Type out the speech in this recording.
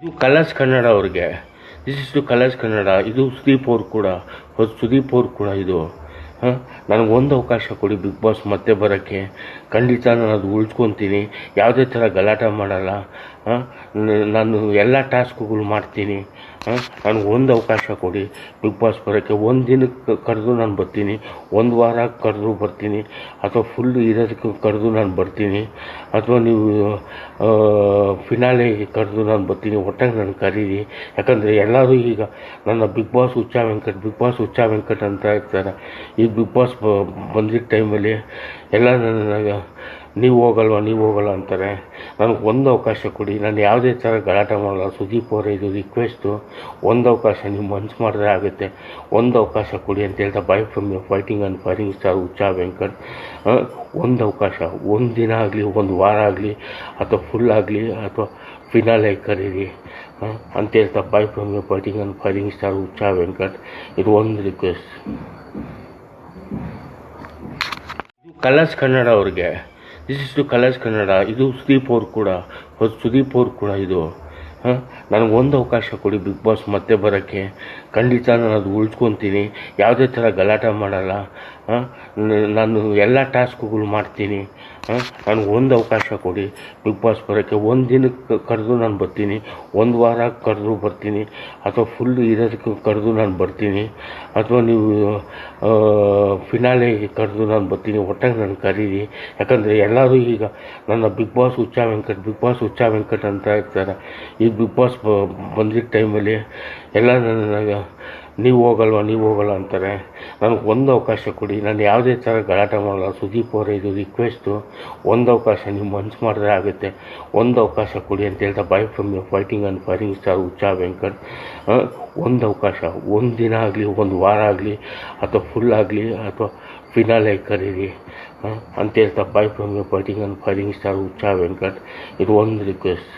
ಇದು ಕಲರ್ಸ್ ಕನ್ನಡ ಅವ್ರಿಗೆ. This is to Colors Kannada. ಇದು ಸುದೀಪ್ ಅವ್ರು ಕೂಡ, ಸುದೀಪ್ ಅವ್ರು ಕೂಡ ಇದು. ನನಗೊಂದು ಅವಕಾಶ ಕೊಡಿ ಬಿಗ್ ಬಾಸ್ ಮತ್ತೆ ಬರೋಕ್ಕೆ. ಖಂಡಿತ ನಾನು ಅದು ಉಳಿಸ್ಕೊತೀನಿ. ಯಾವುದೇ ಥರ ಗಲಾಟೆ ಮಾಡಲ್ಲ. ನಾನು ಎಲ್ಲ ಟಾಸ್ಕ್ಗಳು ಮಾಡ್ತೀನಿ. ನನಗೊಂದು ಅವಕಾಶ ಕೊಡಿ ಬಿಗ್ ಬಾಸ್ ಬರೋಕ್ಕೆ. ಒಂದು ದಿನಕ್ಕೆ ಕರೆದು ನಾನು ಬರ್ತೀನಿ, ಒಂದು ವಾರ ಕರೆದು ಬರ್ತೀನಿ, ಅಥವಾ ಫುಲ್ ಇರೋದಕ್ಕೆ ಕರೆದು ನಾನು ಬರ್ತೀನಿ, ಅಥವಾ ನೀವು ಫಿನಾಲೆ ಕರೆದು ನಾನು ಬರ್ತೀನಿ. ಒಟ್ಟಾಗಿ ನಾನು ಕರೀರಿ. ಯಾಕಂದರೆ ಎಲ್ಲರೂ ಈಗ ನನ್ನ ಬಿಗ್ ಬಾಸ್ ಹುಚ್ಚ ವೆಂಕಟ್ ಅಂತ ಇರ್ತಾರೆ. ಈ ಬಿಗ್ ಬಾಸ್ ಬಂದಿದ್ದ ಟೈಮಲ್ಲಿ ಎಲ್ಲ ನನ್ನ ನೀವು ಹೋಗಲ್ವ ಅಂತಾರೆ. ನನಗೆ ಒಂದು ಅವಕಾಶ ಕೊಡಿ. ನಾನು ಯಾವುದೇ ಥರ ಗಲಾಟೆ ಮಾಡಲ್ಲ. ಸುದೀಪ್ ಅವರೇ, ಇದು ರಿಕ್ವೆಸ್ಟು. ಒಂದು ಅವಕಾಶ ನೀವು ಮನ್ಸು ಮಾಡಿದ್ರೆ ಆಗುತ್ತೆ. ಒಂದು ಅವಕಾಶ ಕೊಡಿ ಅಂತ ಹೇಳ್ತಾ bye from you fighting and firing star Huccha Venkat. ಒಂದು ಅವಕಾಶ, ಒಂದು ದಿನ ಆಗಲಿ, ಒಂದು ವಾರ ಆಗಲಿ, ಅಥವಾ ಫುಲ್ ಆಗಲಿ, ಅಥವಾ ಫಿನಾಲೆ ಕರೀರಿ ಅಂತ ಹೇಳ್ತಾ bye from you fighting and firing star Huccha Venkat. ಇದು ಒಂದು ರಿಕ್ವೆಸ್ಟ್. ಕಲರ್ಸ್ ಕನ್ನಡ ಅವ್ರಿಗೆ. This is to Colors Kannada. ಇದು ಸುದೀಪ್ ಅವ್ರು ಕೂಡ ಇದು. ನನಗೊಂದು ಅವಕಾಶ ಕೊಡಿ ಬಿಗ್ ಬಾಸ್ ಮತ್ತೆ ಬರೋಕ್ಕೆ. ಖಂಡಿತ ನಾನು ಅದು ಉಳಿಸ್ಕೊತೀನಿ. ಯಾವುದೇ ಥರ ಗಲಾಟೆ ಮಾಡಲ್ಲ. ನಾನು ಎಲ್ಲ ಟಾಸ್ಕ್ಗಳು ಮಾಡ್ತೀನಿ. ನನಗೊಂದು ಅವಕಾಶ ಕೊಡಿ ಬಿಗ್ ಬಾಸ್ ಬರೋಕ್ಕೆ. ಒಂದು ದಿನಕ್ಕೆ ಕರೆದು ನಾನು ಬರ್ತೀನಿ, ಒಂದು ವಾರ ಕರೆದು ಬರ್ತೀನಿ, ಅಥವಾ ಫುಲ್ ಇರೋದಕ್ಕೆ ಕರೆದು ನಾನು ಬರ್ತೀನಿ, ಅಥವಾ ನೀವು ಫಿನಾಲೆ ಕರೆದು ನಾನು ಬರ್ತೀನಿ. ಒಟ್ಟಾಗಿ ನಾನು ಕರೀರಿ. ಯಾಕಂದರೆ ಎಲ್ಲರೂ ಈಗ ನನ್ನ ಬಿಗ್ ಬಾಸ್ ಹುಚ್ಚ ವೆಂಕಟ್ ಅಂತ ಇರ್ತಾರೆ. ಈ ಬಿಗ್ ಬಾಸ್ ಬಂದಿದ್ದ ಟೈಮಲ್ಲಿ ಎಲ್ಲ ನನ್ನ ನೀವು ಹೋಗಲ್ವ ಅಂತಾರೆ. ನನಗೆ ಒಂದು ಅವಕಾಶ ಕೊಡಿ. ನಾನು ಯಾವುದೇ ಥರ ಗಲಾಟೆ ಮಾಡಲ್ಲ. ಸುದೀಪ್ ಅವರೇ, ಇದು ರಿಕ್ವೆಸ್ಟು. ಒಂದು ಅವಕಾಶ ನೀವು ಮನ್ಸು ಮಾಡಿದ್ರೆ ಆಗುತ್ತೆ. ಒಂದು ಅವಕಾಶ ಕೊಡಿ ಅಂತ ಹೇಳ್ತಾ bye from you fighting and firing star Huccha Venkat. ಒಂದು ಅವಕಾಶ, ಒಂದು ದಿನ ಆಗಲಿ, ಒಂದು ವಾರ ಆಗಲಿ, ಅಥವಾ ಫುಲ್ ಆಗಲಿ, ಅಥವಾ ಫಿನಾಲೆ ಕರೀರಿ ಅಂತ ಹೇಳ್ತಾ bye from you fighting and firing star Huccha Venkat. ಇದು ಒಂದು ರಿಕ್ವೆಸ್ಟ್.